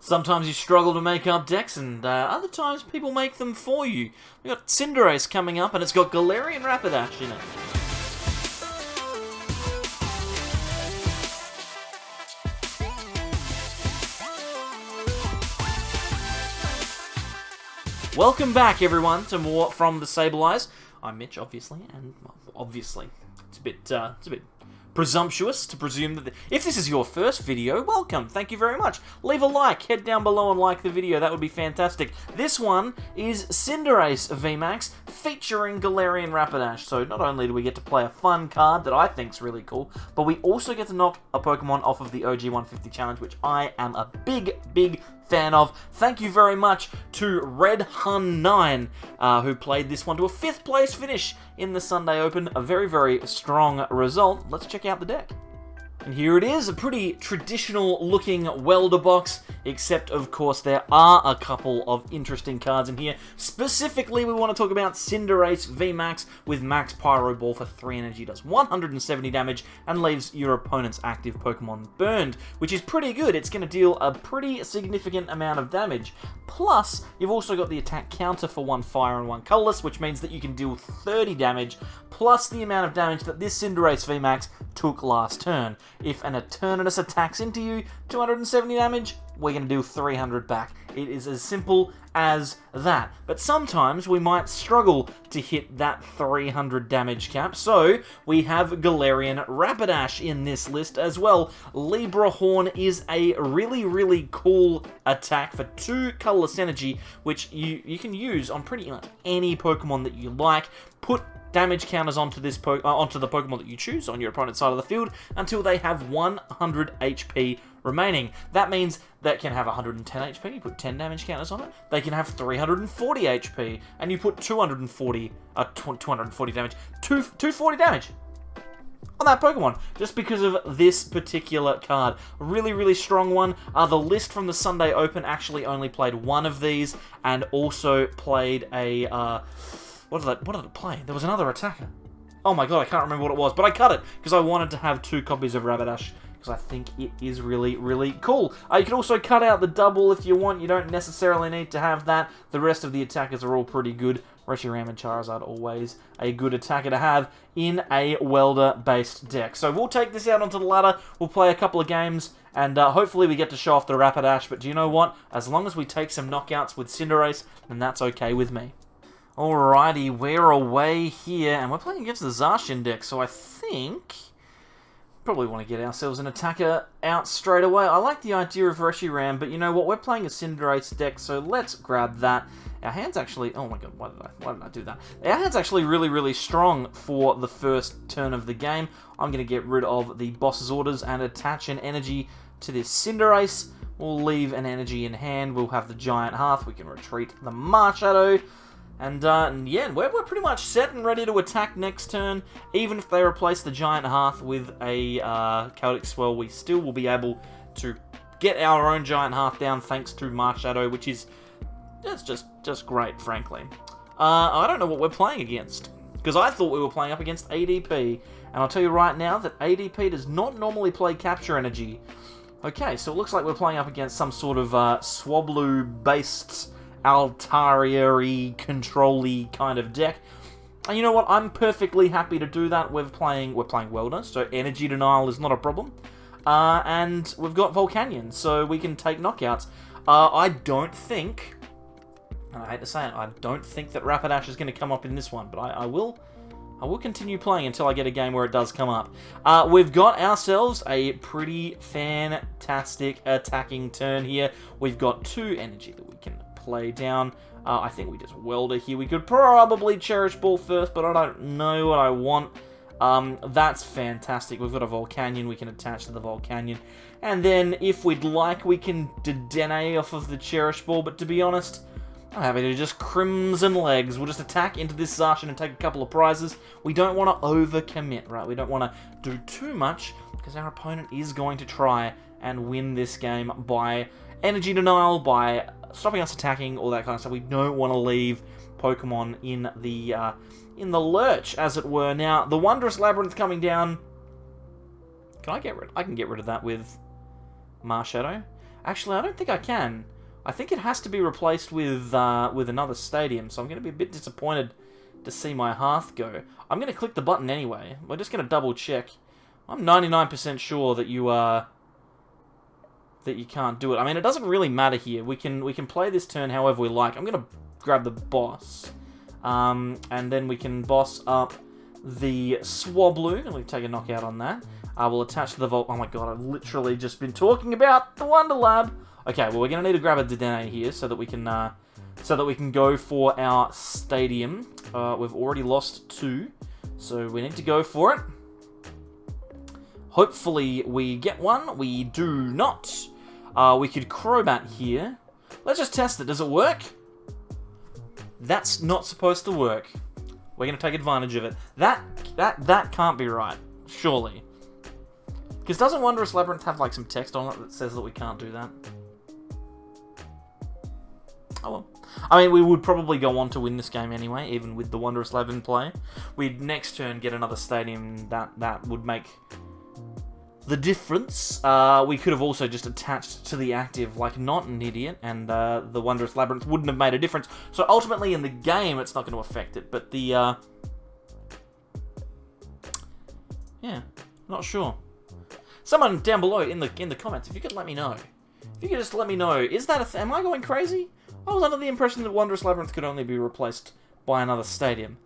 Sometimes you struggle to make up decks, and other times people make them for you. We've got Cinderace coming up, and it's got Galarian Rapidash in it. Welcome back, everyone, to more from the Sableyes. I'm Mitch, obviously, and obviously, it's a bit presumptuous to presume that if this is your first video, welcome, thank you very much. Leave a like, head down below and like the video, that would be fantastic. This one is Cinderace VMAX featuring Galarian Rapidash, so not only do we get to play a fun card that I think's really cool, but we also get to knock a Pokemon off of the OG 150 challenge, which I am a big fan of. Thank you very much to Redhun9, who played this one to a 5th place finish in the Sunday Open. A very strong result. Let's check out the deck. And here it is, a pretty traditional looking Welder box, except of course there are a couple of interesting cards in here. Specifically, we want to talk about Cinderace VMAX with Max Pyro Ball for 3 energy, does 170 damage, and leaves your opponent's active Pokemon burned, which is pretty good. It's going to deal a pretty significant amount of damage. Plus, you've also got the attack counter for 1 fire and 1 colorless, which means that you can deal 30 damage, plus the amount of damage that this Cinderace VMAX took last turn. If an Eternatus attacks into you, 270 damage, we're going to do 300 back. It is as simple as that. But sometimes we might struggle to hit that 300 damage cap, so we have Galarian Rapidash in this list as well. Libra Horn is a really cool attack for 2 colorless energy, which you can use on pretty much any Pokemon that you like. Put damage counters onto this onto the Pokemon that you choose on your opponent's side of the field until they have 100 HP remaining. That means that can have 110 HP, you put 10 damage counters on it. They can have 340 HP, and you put 240 damage, 240 damage on that Pokemon, just because of this particular card. Really strong one. The list from the Sunday Open actually only played 1 of these, and also played a what did it play? There was another attacker. Oh my god, I can't remember what it was, but I cut it because I wanted to have 2 copies of Rapidash because I think it is really cool. You can also cut out the double if you want. You don't necessarily need to have that. The rest of the attackers are all pretty good. Reshiram and Charizard, always a good attacker to have in a Welder-based deck. So we'll take this out onto the ladder, we'll play a couple of games, and hopefully we get to show off the Rapidash, but do you know what? As long as we take some knockouts with Cinderace, then that's okay with me. Alrighty, we're away here, and we're playing against the Zacian deck, so I think probably want to get ourselves an attacker out straight away. I like the idea of Reshiram, but you know what? We're playing a Cinderace deck, so let's grab that. Our hand's actually... oh my god, why did I do that? Our hand's actually really strong for the first turn of the game. I'm going to get rid of the boss's orders and attach an energy to this Cinderace. We'll leave an energy in hand. We'll have the Giant Hearth. We can retreat the Marshadow. And yeah, we're pretty much set and ready to attack next turn. Even if they replace the Giant Hearth with a Chaotic Swell, we still will be able to get our own Giant Hearth down thanks to Marshadow, which is just great, frankly. I don't know what we're playing against, because I thought we were playing up against ADP, and I'll tell you right now that ADP does not normally play Capture Energy. Okay, so it looks like we're playing up against some sort of Swablu-based Altaria-y, control-y kind of deck. And you know what? I'm perfectly happy to do that. We're playing Welder, so energy denial is not a problem. And we've got Volcanion, so we can take knockouts. I don't think, and I hate to say it, I don't think that Rapidash is going to come up in this one, but I will continue playing until I get a game where it does come up. We've got ourselves a pretty fantastic attacking turn here. We've got 2 energy that we can play down. I think we just Welder here. We could probably Cherish Ball first, but I don't know what I want. That's fantastic. We've got a Volcanion we can attach to the Volcanion. And then, if we'd like, we can Dedenne off of the Cherish Ball, but to be honest, I'm happy to just Crimson Legs. We'll just attack into this Zacian and take a couple of prizes. We don't want to overcommit, right? We don't want to do too much, because our opponent is going to try and win this game by energy denial, by stopping us attacking, all that kind of stuff. We don't want to leave Pokemon in the lurch, as it were. Now, the Wondrous Labyrinth coming down. I can get rid of that with Marshadow. Actually, I don't think I can. I think it has to be replaced with another stadium, so I'm going to be a bit disappointed to see my Hearth go. I'm going to click the button anyway. We're just going to double check. I'm 99% sure that you can't do it. I mean, it doesn't really matter here. We can play this turn however we like. I'm going to grab the boss, and then we can boss up the Swablu, and we take a knockout on that. We'll attach to the Volt. Oh my god, I've literally just been talking about the Wonder Lab. Okay, well, we're going to need to grab a Dedenne here so that we can go for our stadium. We've already lost 2, so we need to go for it. Hopefully we get one. We do not. We could Crobat here. Let's just test it. Does it work? That's not supposed to work. We're going to take advantage of it. That can't be right, surely. Because doesn't Wondrous Labyrinth have like some text on it that says that we can't do that? Oh well. I mean, we would probably go on to win this game anyway, even with the Wondrous Lab in play. We'd next turn get another stadium that would make the difference. We could have also just attached to the active like not an idiot, and the Wondrous Labyrinth wouldn't have made a difference. So ultimately in the game, it's not going to affect it, but the... yeah, not sure. Someone down below in the comments, if you could let me know. If you could just let me know, is that am I going crazy? I was under the impression that Wondrous Labyrinth could only be replaced by another stadium.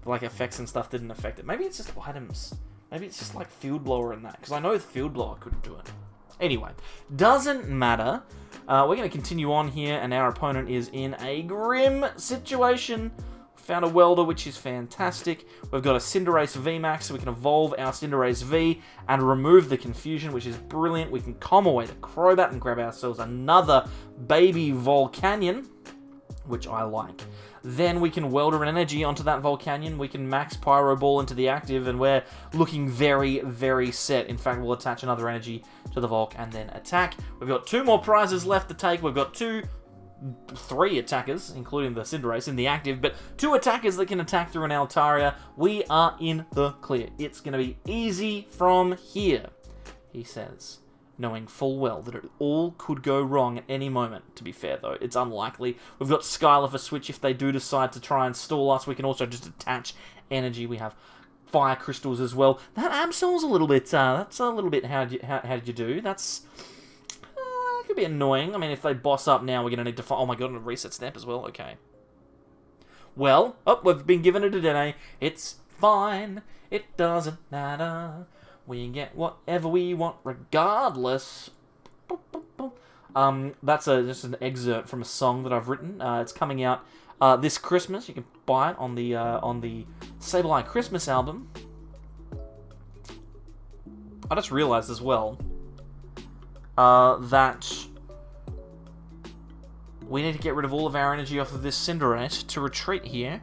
Like effects and stuff didn't affect it. Maybe it's just items. Maybe it's just like Field Blower and that, because I know Field Blower couldn't do it. Anyway, doesn't matter. We're going to continue on here, and our opponent is in a grim situation. Found a Welder, which is fantastic. We've got a Cinderace VMAX, so we can evolve our Cinderace V and remove the confusion, which is brilliant. We can calm away the Crobat and grab ourselves another baby Volcanion, which I like. Then we can Welder an energy onto that Volcanion. We can max Pyro Ball into the active, and we're looking very, very set. In fact, we'll attach another energy to the Volc and then attack. We've got 2 more prizes left to take. We've got 3 attackers, including the Cinderace in the active, but 2 attackers that can attack through an Altaria. We are in the clear. It's going to be easy from here, he says, knowing full well that it all could go wrong at any moment. To be fair, though, it's unlikely. We've got Skylar for Switch. If they do decide to try and stall us, we can also just attach energy. We have Fire Crystals as well. That Absol's a little bit, that's a little bit, how did you do? That's... could be annoying. I mean, if they boss up now, we're going to need to find... Oh my god, and a reset stamp as well? Okay. Well, we've been given a Dedenne. It's fine. It doesn't matter. We get whatever we want, regardless. That's just an excerpt from a song that I've written. It's coming out this Christmas. You can buy it on the Sableye Christmas album. I just realised as well that we need to get rid of all of our energy off of this Cinderace to retreat here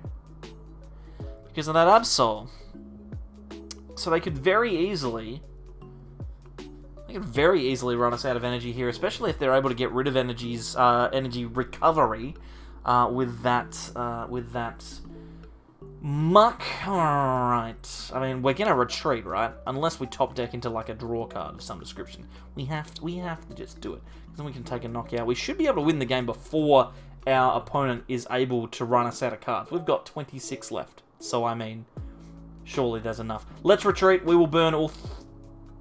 because of that Absol. So they could very easily run us out of energy here, especially if they're able to get rid of energy recovery with that muck. Alright. I mean, we're gonna retreat, right? Unless we top deck into like a draw card of some description. We have to just do it. Then we can take a knockout. We should be able to win the game before our opponent is able to run us out of cards. We've got 26 left. So I mean, surely there's enough. Let's retreat. We will burn all...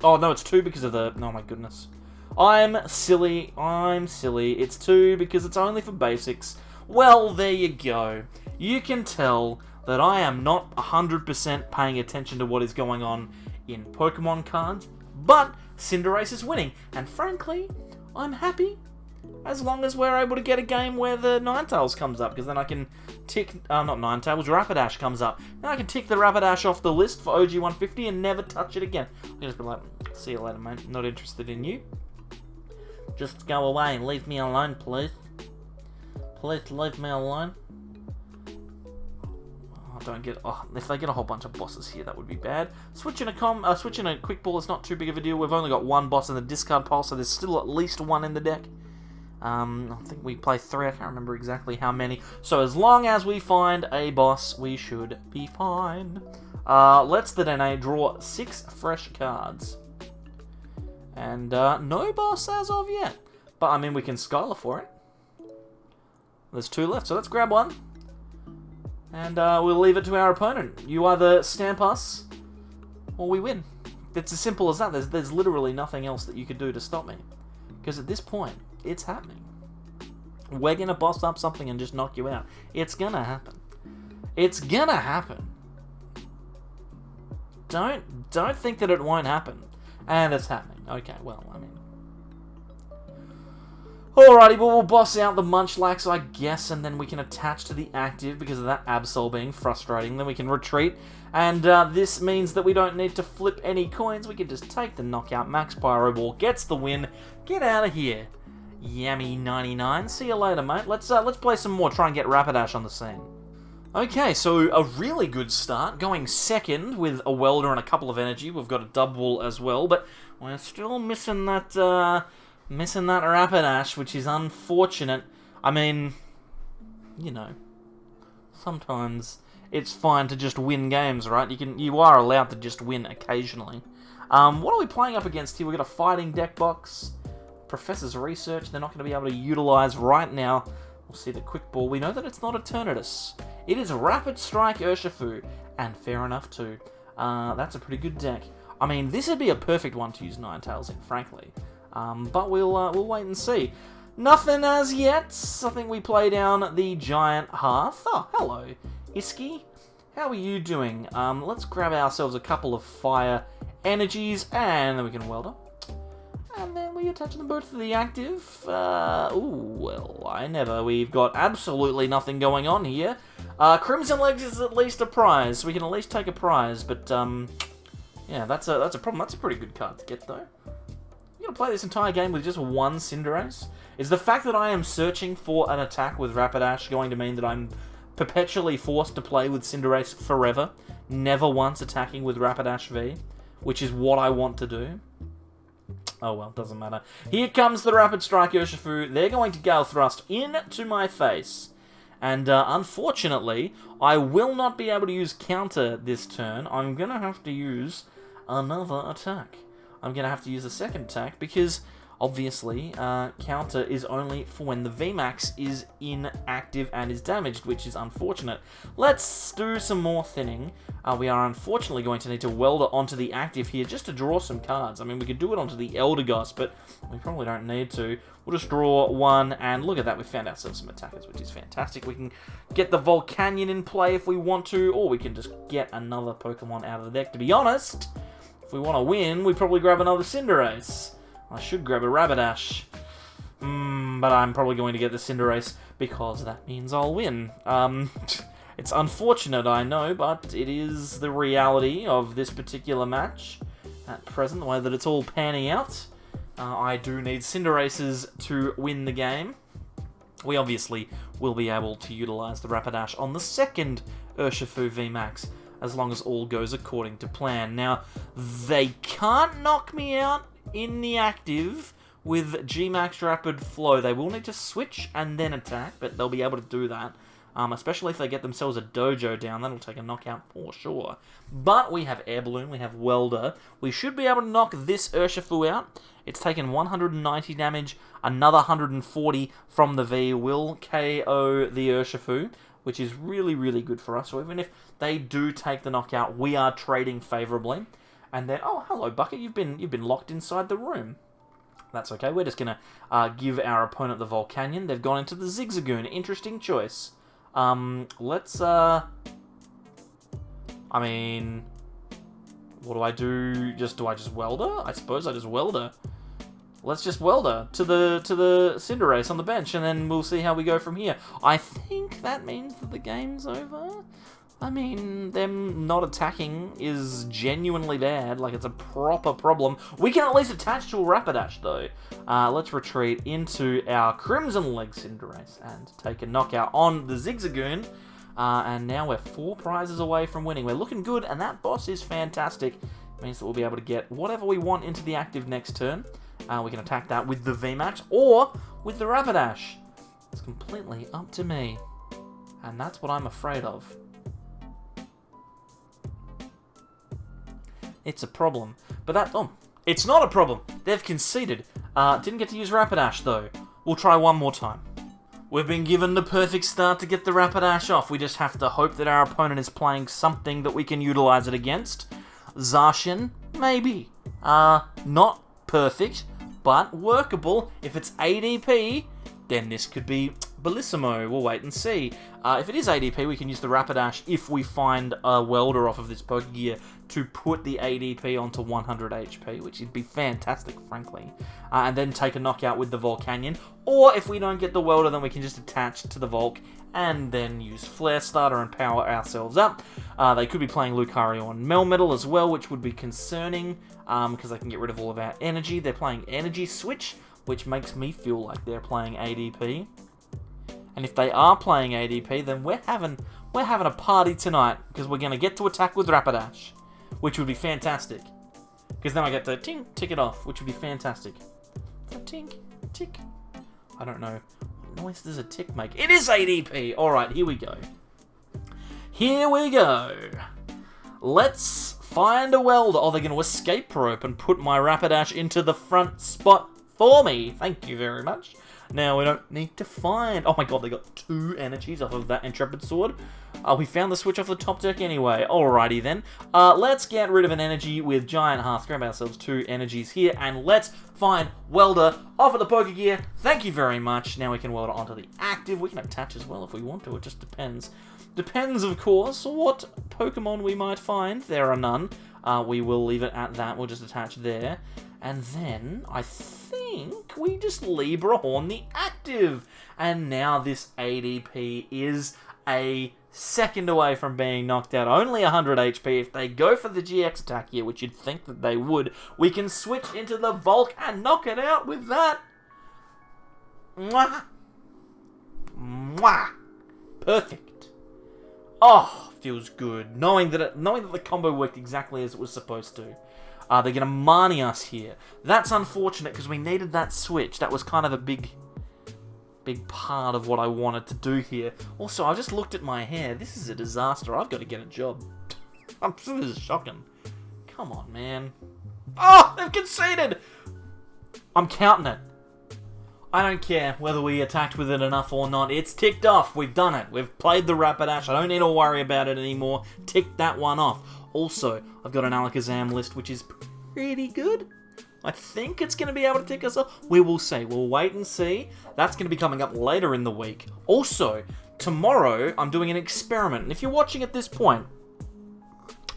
Oh no, it's 2 because of the... Oh my goodness. I'm silly. It's 2 because it's only for basics. Well, there you go. You can tell that I am not 100% paying attention to what is going on in Pokemon cards, but Cinderace is winning, and frankly, I'm happy as long as we're able to get a game where the Ninetales comes up, because then I can tick, not Ninetales, Rapidash comes up, then I can tick the Rapidash off the list for OG 150 and never touch it again. I can just be like, see you later, mate, not interested in you. Just go away and leave me alone, please. Please leave me alone. If they get a whole bunch of bosses here, that would be bad. Switching a quick ball is not too big of a deal. We've only got 1 boss in the discard pile, so there's still at least 1 in the deck. I think we play 3. I can't remember exactly how many. So as long as we find a boss, we should be fine. Let's the Dedenne draw 6 fresh cards. And no boss as of yet. But, I mean, we can Skylar for it. There's 2 left, so let's grab one. And we'll leave it to our opponent. You either stamp us, or we win. It's as simple as that. There's literally nothing else that you could do to stop me. Because at this point, it's happening. We're going to boss up something and just knock you out. It's going to happen. It's going to happen. Don't think that it won't happen. And it's happening. Okay, well, I mean... Alrighty, well, we'll boss out the Munchlax, I guess, and then we can attach to the active because of that Absol being frustrating. Then we can retreat, and this means that we don't need to flip any coins. We can just take the knockout. Max Pyro Ball gets the win. Get out of here, Yummy99. See you later, mate. Let's play some more. Try and get Rapidash on the scene. Okay, so a really good start. Going second with a Welder and a couple of energy. We've got a Dubwool as well, but we're still missing that... Missing that Rapidash, which is unfortunate. I mean, you know, sometimes it's fine to just win games, right? You are allowed to just win occasionally. What are we playing up against here? We've got a fighting deck box. Professor's Research, they're not going to be able to utilize right now. We'll see the quick ball. We know that it's not Eternatus. It is Rapid Strike Urshifu, and fair enough too. That's a pretty good deck. I mean, this would be a perfect one to use Ninetales in, frankly. But we'll wait and see. Nothing as yet. I think we play down the Giant Hearth. Oh, hello, Isky. How are you doing? Let's grab ourselves a couple of fire energies, and then we can Welder. And then we attach them both to the active. Ooh, well, I never. We've got absolutely nothing going on here. Crimson Legs is at least a prize. We can at least take a prize, but yeah, that's a problem. That's a pretty good card to get, though. To play this entire game with just one Cinderace? Is the fact that I am searching for an attack with Rapidash going to mean that I'm perpetually forced to play with Cinderace forever, never once attacking with Rapidash V, which is what I want to do? Oh well, doesn't matter. Here comes the Rapid Strike Urshifu. They're going to Gale Thrust into my face. And unfortunately, I will not be able to use Counter this turn. I'm going to have to use another attack. I'm going to have to use a second attack because, obviously, Counter is only for when the VMAX is inactive and is damaged, which is unfortunate. Let's do some more thinning. We are unfortunately going to need to Welder onto the active here just to draw some cards. I mean, we could do it onto the Eldegoss, but we probably don't need to. We'll just draw one, and look at that, we found ourselves some attackers, which is fantastic. We can get the Volcanion in play if we want to, or we can just get another Pokemon out of the deck. To be honest... If we want to win, we probably grab another Cinderace. I should grab a Rapidash. But I'm probably going to get the Cinderace because that means I'll win. It's unfortunate, I know, but it is the reality of this particular match at present, the way that it's all panning out. I do need Cinderaces to win the game. We obviously will be able to utilize the Rapidash on the second Urshifu VMAX, as long as all goes according to plan. Now, they can't knock me out in the active with G-Max Rapid Flow. They will need to switch and then attack, but they'll be able to do that. Especially if they get themselves a Dojo down, that'll take a knockout for sure. But we have Air Balloon, we have Welder. We should be able to knock this Urshifu out. It's taken 190 damage, another 140 from the V will KO the Urshifu, which is really, really good for us. So even if they do take the knockout, we are trading favourably. And then, oh, hello, Bucket, you've been locked inside the room. That's okay, we're just going to give our opponent the Volcanion. They've gone into the Zigzagoon. Interesting choice. Let's, I mean, what do I do? Do I just Welder? I suppose I just Welder. Let's just Welder to the Cinderace on the bench, and then we'll see how we go from here. I think that means that the game's over. I mean, them not attacking is genuinely bad. Like, it's a proper problem. We can at least attach to a Rapidash, though. Let's retreat into our Crimson Leg Cinderace and take a knockout on the Zigzagoon. And now we're 4 prizes away from winning. We're looking good, and that boss is fantastic. It means that we'll be able to get whatever we want into the active next turn. We can attack that with the VMAX or with the Rapidash. It's completely up to me. And that's what I'm afraid of. It's a problem. But that... Oh, it's not a problem. They've conceded. Didn't get to use Rapidash, though. We'll try one more time. We've been given the perfect start to get the Rapidash off. We just have to hope that our opponent is playing something that we can utilize it against. Zacian, maybe. Not perfect, but workable. If it's ADP, then this could be Bellissimo. We'll wait and see. If it is ADP, we can use the Rapidash if we find a Welder off of this Pokegear to put the ADP onto 100 HP, which would be fantastic, frankly. And then take a knockout with the Volcanion. Or if we don't get the Welder, then we can just attach to the Volk and then use Flare Starter and power ourselves up. They could be playing Lucario and Melmetal as well, which would be concerning because they can get rid of all of our energy. They're playing Energy Switch, which makes me feel like they're playing ADP. And if they are playing ADP, then we're having a party tonight because we're going to get to attack with Rapidash, which would be fantastic. Because then I get to tick it off, which would be fantastic. Tink, tick. I don't know. What noise does a tick make? It is ADP! Alright, here we go. Here we go. Let's find a Welder. Oh, they're going to escape rope and put my Rapidash into the front spot for me. Thank you very much. Now we don't need to find... Oh my god, they got 2 energies off of that Intrepid Sword. We found the switch off the top deck anyway. Alrighty then. Let's get rid of an energy with Giant Hearth. Grab ourselves 2 energies here. And let's find Welder off of the Pokegear. Thank you very much. Now we can Welder onto the active. We can attach as well if we want to. It just depends. Depends, of course, what Pokemon we might find. There are none. We will leave it at that. We'll just attach there. And then, I think we just Libra Horn the active. And now this ADP is a second away from being knocked out. Only 100 HP. If they go for the GX attack here, which you'd think that they would, we can switch into the Volk and knock it out with that. Mwah! Mwah! Perfect. Oh, feels good. Knowing that the combo worked exactly as it was supposed to. They're going to Marnie us here. That's unfortunate because we needed that switch. That was kind of a big part of what I wanted to do here. Also, I just looked at my hair. This is a disaster. I've got to get a job. This is shocking. Come on, man. Oh, they've conceded! I'm counting it. I don't care whether we attacked with it enough or not. It's ticked off. We've done it. We've played the Rapidash. I don't need to worry about it anymore. Tick that one off. Also, I've got an Alakazam list, which is pretty good. I think it's going to be able to tick us off. We will see. We'll wait and see. That's going to be coming up later in the week. Also, tomorrow, I'm doing an experiment. And if you're watching at this point,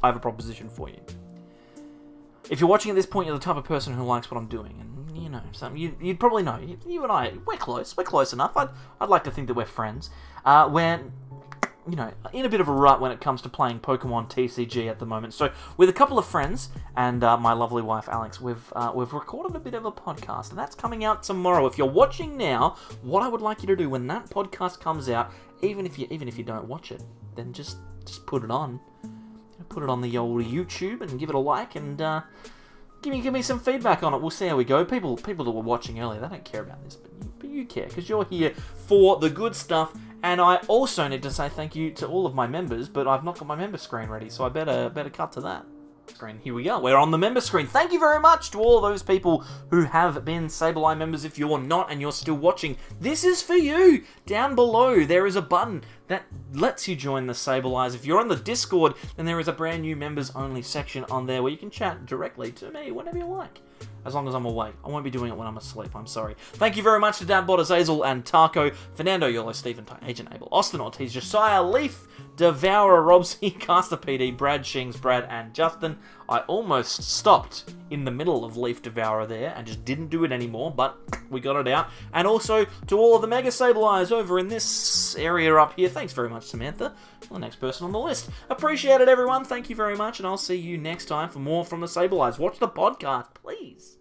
I have a proposition for you. If you're watching at this point, you're the type of person who likes what I'm doing. And, you know, you'd probably know. You and I, we're close. We're close enough. I'd like to think that we're friends. We're, you know, in a bit of a rut when it comes to playing Pokemon TCG at the moment. So, with a couple of friends and my lovely wife Alex, we've recorded a bit of a podcast, and that's coming out tomorrow. If you're watching now, what I would like you to do when that podcast comes out, even if you don't watch it, then just put it on. Put it on the old YouTube and give it a like and give me some feedback on it. We'll see how we go. People that were watching earlier, they don't care about this, but you care because you're here for the good stuff. And I also need to say thank you to all of my members, but I've not got my member screen ready, so I better cut to that screen. Here we go. We're on the member screen. Thank you very much to all those people who have been Sableye members. If you're not and you're still watching, this is for you. Down below, there is a button that lets you join the Sableyes. If you're on the Discord, then there is a brand new members only section on there where you can chat directly to me whenever you like. As long as I'm awake. I won't be doing it when I'm asleep, I'm sorry. Thank you very much to Dadbot, Azazel, and Taco, Fernando, Yolo, Stephen, Agent Abel, Austin Ortiz, Josiah, Leaf, Devourer, Robsy, Caster PD, Brad Shings, Brad, and Justin. I almost stopped in the middle of Leaf Devourer there and just didn't do it anymore, but we got it out. And also to all of the Mega Sableyes over in this area up here. Thanks very much, Samantha. The next person on the list. Appreciate it, everyone. Thank you very much, and I'll see you next time for more from the Sableyes. Watch the podcast, please.